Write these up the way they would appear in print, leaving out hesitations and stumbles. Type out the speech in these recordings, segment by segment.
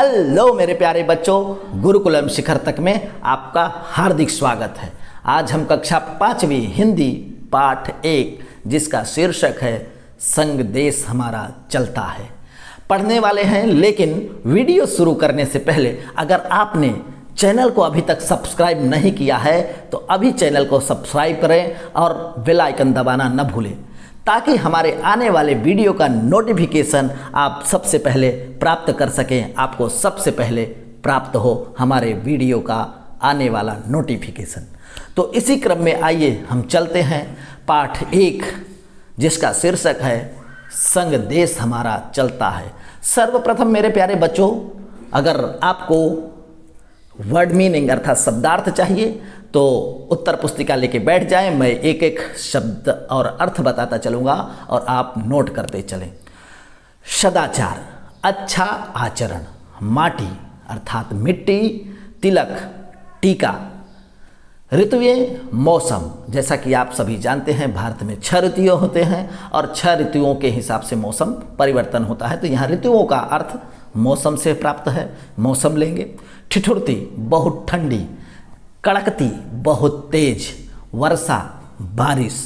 Hello मेरे प्यारे बच्चों, गुरुकुलम शिखर तक में आपका हार्दिक स्वागत है। आज हम कक्षा 5वीं हिंदी पाठ 1 जिसका शीर्षक है संग देश हमारा चलता है पढ़ने वाले हैं। लेकिन वीडियो शुरू करने से पहले अगर आपने चैनल को अभी तक सब्सक्राइब नहीं किया है तो अभी चैनल को सब्सक्राइब करें और बेल आइकन दबाना न भूलें ताकि हमारे आने वाले वीडियो का नोटिफिकेशन आप सबसे पहले प्राप्त कर सकें। आपको सबसे पहले प्राप्त हो हमारे वीडियो का आने वाला नोटिफिकेशन। तो इसी क्रम में आइए हम चलते हैं पाठ 1 जिसका शीर्षक है संग देश हमारा चलता है। सर्वप्रथम मेरे प्यारे बच्चों, अगर आपको वर्ड मीनिंग अर्थात शब्दार्थ चाहिए तो उत्तर पुस्तिका लेके बैठ जाएं। मैं एक एक शब्द और अर्थ बताता चलूँगा और आप नोट करते चलें। सदाचार, अच्छा आचरण। माटी अर्थात मिट्टी, तिलक, टीका। ऋतुएं, मौसम। जैसा कि आप सभी जानते हैं भारत में 6 ऋतुएं होते हैं और 6 ऋतुओं के हिसाब से मौसम परिवर्तन होता है। तो यहाँ ऋतुओं का अर्थ मौसम से प्राप्त है, मौसम लेंगे। ठिठुरती, बहुत ठंडी। कड़कती, बहुत तेज। वर्षा, बारिश।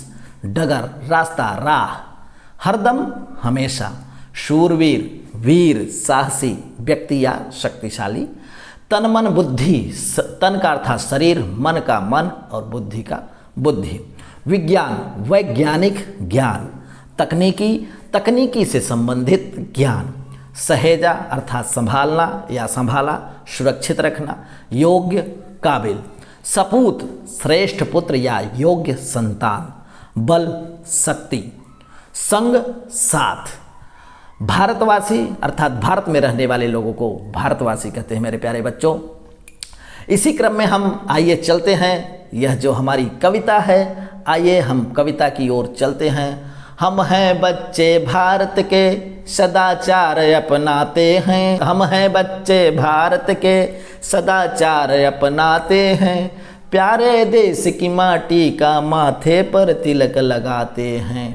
डगर, रास्ता, राह। हरदम, हमेशा। शूरवीर, वीर, साहसी व्यक्ति या शक्तिशाली। तन मन बुद्धि, तन का अर्थात शरीर, मन का मन और बुद्धि का बुद्धि। विज्ञान, वैज्ञानिक ज्ञान। तकनीकी, तकनीकी से संबंधित ज्ञान। सहेजा अर्थात संभालना या संभाला, सुरक्षित रखना। योग्य, काबिल। सपूत, श्रेष्ठ पुत्र या योग्य संतान। बल, शक्ति। संग, साथ। भारतवासी अर्थात भारत में रहने वाले लोगों को भारतवासी कहते हैं मेरे प्यारे बच्चों। इसी क्रम में हम आइए चलते हैं, यह जो हमारी कविता है, आइए हम कविता की ओर चलते हैं। हम हैं बच्चे भारत के सदाचार अपनाते हैं। हम हैं बच्चे भारत के सदाचार अपनाते हैं। प्यारे देश की माटी का माथे पर तिलक लगाते हैं।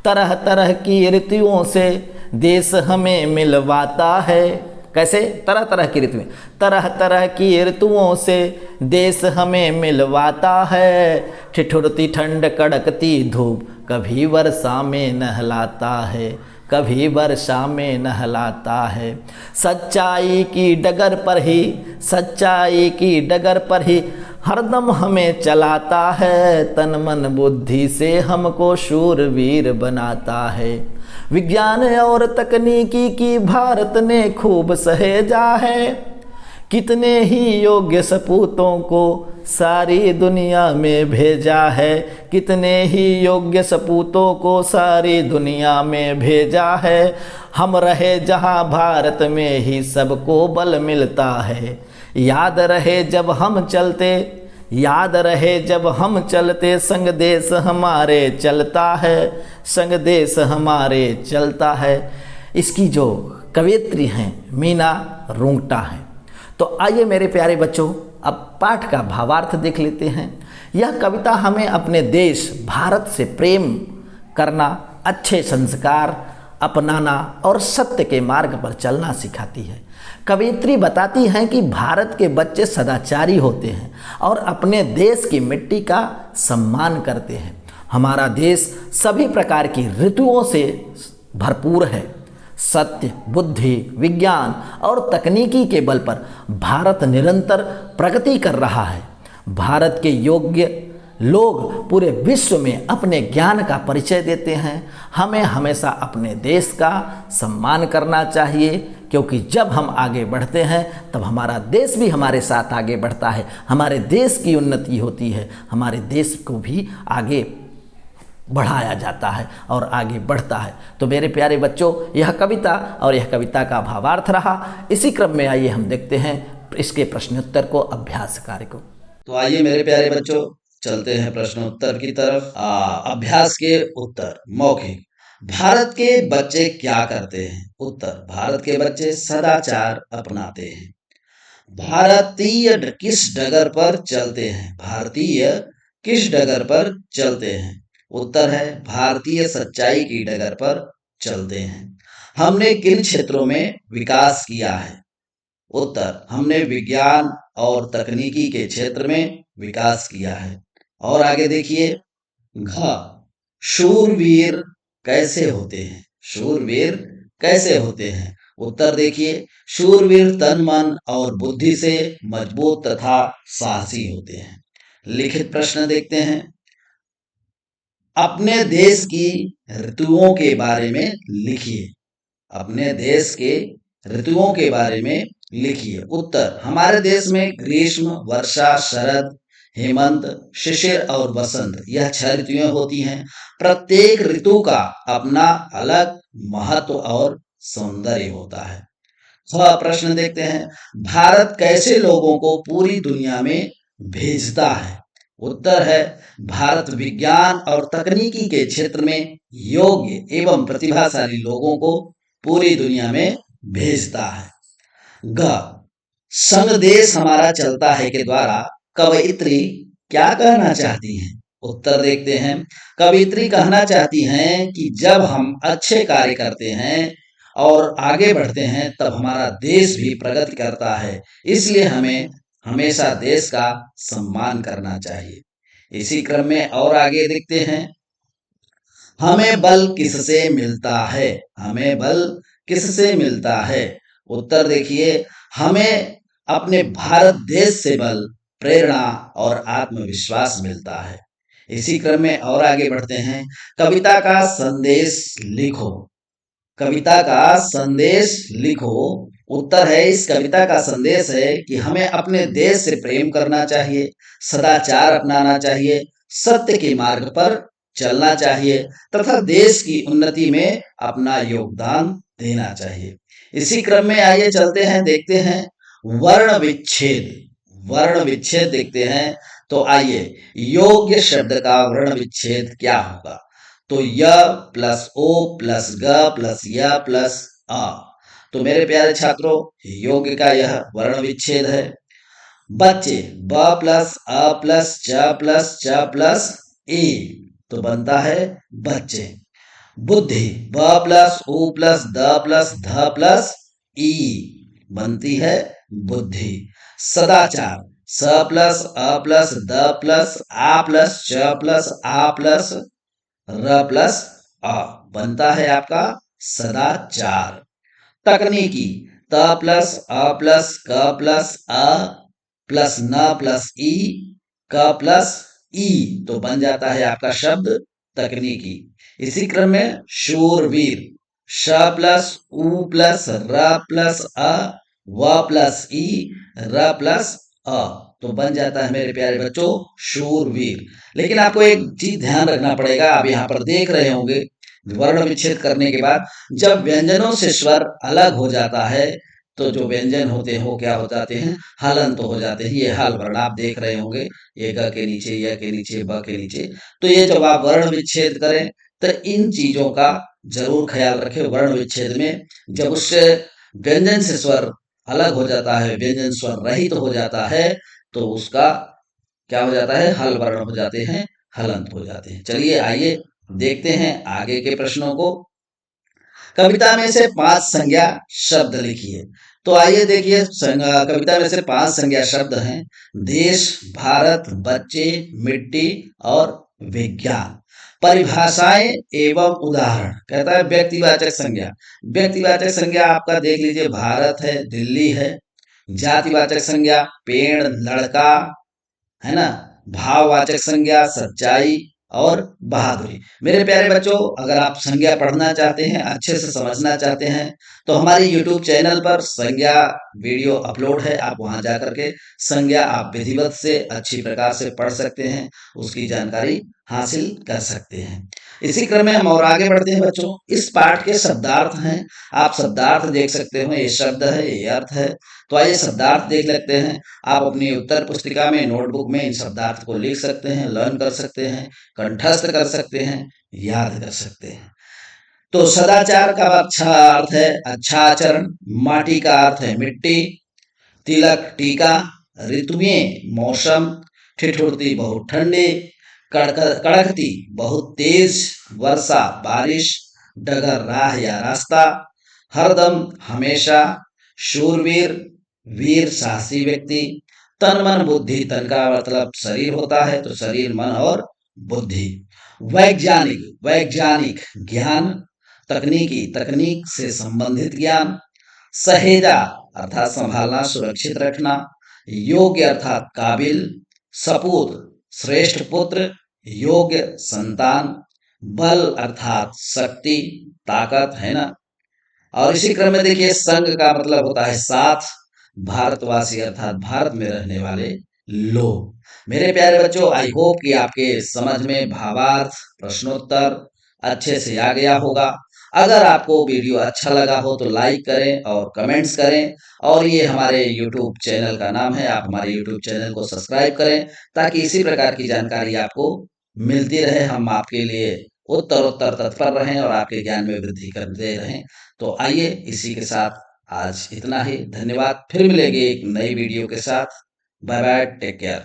तरह तरह की ऋतुओं से देश हमें मिलवाता है। कैसे? तरह तरह की ऋतुएं, तरह तरह की ऋतुओं से देश हमें मिलवाता है। ठिठुरती ठंड, कड़कती धूप, कभी वर्षा में नहलाता है, कभी वर्षा में नहलाता है। सच्चाई की डगर पर ही, सच्चाई की डगर पर ही हरदम हमें चलाता है। तन मन बुद्धि से हमको शूरवीर बनाता है। विज्ञान और तकनीकी की भारत ने खूब सहेजा है। कितने ही योग्य सपूतों को सारी दुनिया में भेजा है। कितने ही योग्य सपूतों को सारी दुनिया में भेजा है। हम रहे जहाँ भारत में ही सबको बल मिलता है। याद रहे जब हम चलते, याद रहे जब हम चलते, संग देश हमारे चलता है, संग देश हमारे चलता है। इसकी जो कवयित्री हैं मीना रुंगटा हैं। तो आइए मेरे प्यारे बच्चों अब पाठ का भावार्थ देख लेते हैं। यह कविता हमें अपने देश भारत से प्रेम करना, अच्छे संस्कार अपनाना और सत्य के मार्ग पर चलना सिखाती है। कवयित्री बताती हैं कि भारत के बच्चे सदाचारी होते हैं और अपने देश की मिट्टी का सम्मान करते हैं। हमारा देश सभी प्रकार की ऋतुओं से भरपूर है। सत्य, बुद्धि, विज्ञान और तकनीकी के बल पर भारत निरंतर प्रगति कर रहा है। भारत के योग्य लोग पूरे विश्व में अपने ज्ञान का परिचय देते हैं। हमें हमेशा अपने देश का सम्मान करना चाहिए क्योंकि जब हम आगे बढ़ते हैं तब हमारा देश भी हमारे साथ आगे बढ़ता है। हमारे देश की उन्नति होती है, हमारे देश को भी आगे बढ़ाया जाता है और आगे बढ़ता है। तो मेरे प्यारे बच्चों, यह कविता और यह कविता का भावार्थ रहा। इसी क्रम में आइए हम देखते हैं इसके प्रश्नोत्तर को, अभ्यास कार्य को। तो आइए मेरे प्यारे बच्चों चलते हैं प्रश्नोत्तर की तरफ। अभ्यास के उत्तर। मौखिक, भारत के बच्चे क्या करते हैं? उत्तर, भारत के बच्चे सदाचार अपनाते हैं। भारतीय किस डगर पर चलते हैं? भारतीय किस डगर पर चलते हैं? उत्तर है भारतीय सच्चाई की डगर पर चलते हैं। हमने किन क्षेत्रों में विकास किया है? उत्तर, हमने विज्ञान और तकनीकी के क्षेत्र में विकास किया है। और आगे देखिए, घ, शूरवीर कैसे होते हैं? शूरवीर कैसे होते हैं? उत्तर देखिए, शूरवीर तन मन और बुद्धि से मजबूत तथा साहसी होते हैं। लिखित प्रश्न देखते हैं, अपने देश की ऋतुओं के बारे में लिखिए। अपने देश के ऋतुओं के बारे में लिखिए। उत्तर, हमारे देश में ग्रीष्म, वर्षा, शरद, हेमंत, शिशिर और वसंत, यह 6 ऋतुएं होती हैं। प्रत्येक ऋतु का अपना अलग महत्व और सौंदर्य होता है। प्रश्न देखते हैं, भारत कैसे लोगों को पूरी दुनिया में भेजता है? उत्तर है, भारत विज्ञान और तकनीकी के क्षेत्र में योग्य एवं प्रतिभाशाली लोगों को पूरी दुनिया में भेजता है। ग, संग देश हमारा चलता है के द्वारा कवयित्री क्या कहना चाहती हैं? उत्तर देखते हैं, कवयित्री कहना चाहती हैं कि जब हम अच्छे कार्य करते हैं और आगे बढ़ते हैं तब हमारा देश भी प्रगति करता है, इसलिए हमें हमेशा देश का सम्मान करना चाहिए। इसी क्रम में और आगे देखते हैं, हमें बल किससे मिलता है? हमें बल किससे मिलता है? उत्तर देखिए, हमें अपने भारत देश से बल, प्रेरणा और आत्मविश्वास मिलता है। इसी क्रम में और आगे बढ़ते हैं, कविता का संदेश लिखो। कविता का संदेश लिखो। उत्तर है, इस कविता का संदेश है कि हमें अपने देश से प्रेम करना चाहिए, सदाचार अपनाना चाहिए, सत्य के मार्ग पर चलना चाहिए तथा देश की उन्नति में अपना योगदान देना चाहिए। इसी क्रम में आइए चलते हैं, देखते हैं वर्ण विच्छेद। वर्ण विच्छेद देखते हैं, तो आइए, योग्य शब्द का वर्ण विच्छेद क्या होगा? तो य प्लस ओ प्लस ग प्लस य प्लस अ। तो मेरे प्यारे छात्रों, योग्य का यह वर्ण विच्छेद है। बच्चे, ब प्लस अ प्लस च प्लस च प्लस ए, तो बनता है बच्चे। बुद्धि, ब प्लस उ प्लस द प्लस ध प्लस ई, बनती है बुद्धि। सदाचार, स प्लस अ प्लस द प्लस आ प्लस च प्लस आ प्लस र प्लस अ, बनता है आपका सदाचार। तकनीकी, त प्लस अ प्लस क प्लस अ प्लस न प्लस ई क प्लस ई, तो बन जाता है आपका शब्द तकनीकी। इसी क्रम में शूरवीर, श प्लस उ प्लस र प्लस अ व प्लस ई र प्लस अ, तो बन जाता है मेरे प्यारे बच्चों शूरवीर। लेकिन आपको एक चीज ध्यान रखना पड़ेगा, आप यहाँ पर देख रहे होंगे वर्ण विच्छेद करने के बाद जब व्यंजनों से स्वर अलग हो जाता है तो जो व्यंजन होते हो क्या हो जाते हैं? हलंत हो जाते हैं। ये हल वर्ण आप देख रहे होंगे, ये ग के नीचे, य के नीचे, ब के नीचे। तो ये जब आप वर्ण विच्छेद करें तो इन चीजों का जरूर ख्याल रखें। वर्ण विच्छेद में जब उससे व्यंजन से स्वर अलग हो जाता है, व्यंजन स्वर रहित हो जाता है, तो उसका क्या हो जाता है? हल वर्ण हो जाते हैं, हलंत हो जाते हैं। चलिए आइए देखते हैं आगे के प्रश्नों को। कविता में से 5 संज्ञा शब्द लिखिए। तो आइए देखिए, कविता में से 5 संज्ञा शब्द हैं, देश, भारत, बच्चे, मिट्टी और विज्ञान। परिभाषाएं एवं उदाहरण, कहता है व्यक्तिवाचक संज्ञा। व्यक्तिवाचक संज्ञा आपका देख लीजिए, भारत है, दिल्ली है। जातिवाचक संज्ञा पेड़, लड़का, है ना। भाववाचक संज्ञा सच्चाई और बहादुरी। मेरे प्यारे बच्चों, अगर आप संज्ञा पढ़ना चाहते हैं, अच्छे से समझना चाहते हैं, तो हमारे YouTube चैनल पर संज्ञा वीडियो अपलोड है। आप वहां जाकर के संज्ञा आप विधिवत से अच्छी प्रकार से पढ़ सकते हैं, उसकी जानकारी हासिल कर सकते हैं। इसी क्रम में हम और आगे बढ़ते हैं बच्चों। इस पाठ के शब्दार्थ हैं, आप शब्दार्थ देख सकते हो, ये शब्द है, ये अर्थ है। तो आइए शब्दार्थ देख लेते हैं। आप अपनी उत्तर पुस्तिका में, नोटबुक में इन शब्दार्थ को लिख सकते हैं, लर्न कर सकते हैं, कंठस्थ कर सकते हैं, याद कर सकते हैं। तो सदाचार का अच्छा अर्थ है अच्छा आचरण। माटी का अर्थ है मिट्टी। तिलक टीका। ऋतुएं मौसम। ठिठुरती बहुत ठंडी। कड़कती बहुत तेज। वर्षा बारिश। डगर राह या रास्ता। हरदम हमेशा। शूरवीर वीर साहसी व्यक्ति। तन मन बुद्धि, तन का मतलब शरीर होता है, तो शरीर मन और बुद्धि। वैज्ञानिक, वैज्ञानिक ज्ञान। तकनीकी, तकनीक से संबंधित ज्ञान। सहेजा अर्थात संभालना, सुरक्षित रखना। योग्य अर्थात काबिल। सपूत श्रेष्ठ पुत्र, योग्य संतान। बल अर्थात शक्ति, ताकत, है ना। और इसी क्रम में देखिए संघ का मतलब होता है साथ। भारतवासी अर्थात भारत में रहने वाले लोग। मेरे प्यारे बच्चों, आई होप कि आपके समझ में भावार्थ, प्रश्नोत्तर अच्छे से आ गया होगा। अगर आपको वीडियो अच्छा लगा हो तो लाइक करें और कमेंट्स करें। और ये हमारे यूट्यूब चैनल का नाम है, आप हमारे यूट्यूब चैनल को सब्सक्राइब करें ताकि इसी प्रकार की जानकारी आपको मिलती रहे। हम आपके लिए उत्तर तत्पर रहें और आपके ज्ञान में वृद्धि करते रहें। तो आइए इसी के साथ आज इतना ही। धन्यवाद, फिर मिलेंगे एक नई वीडियो के साथ। Bye bye, take care.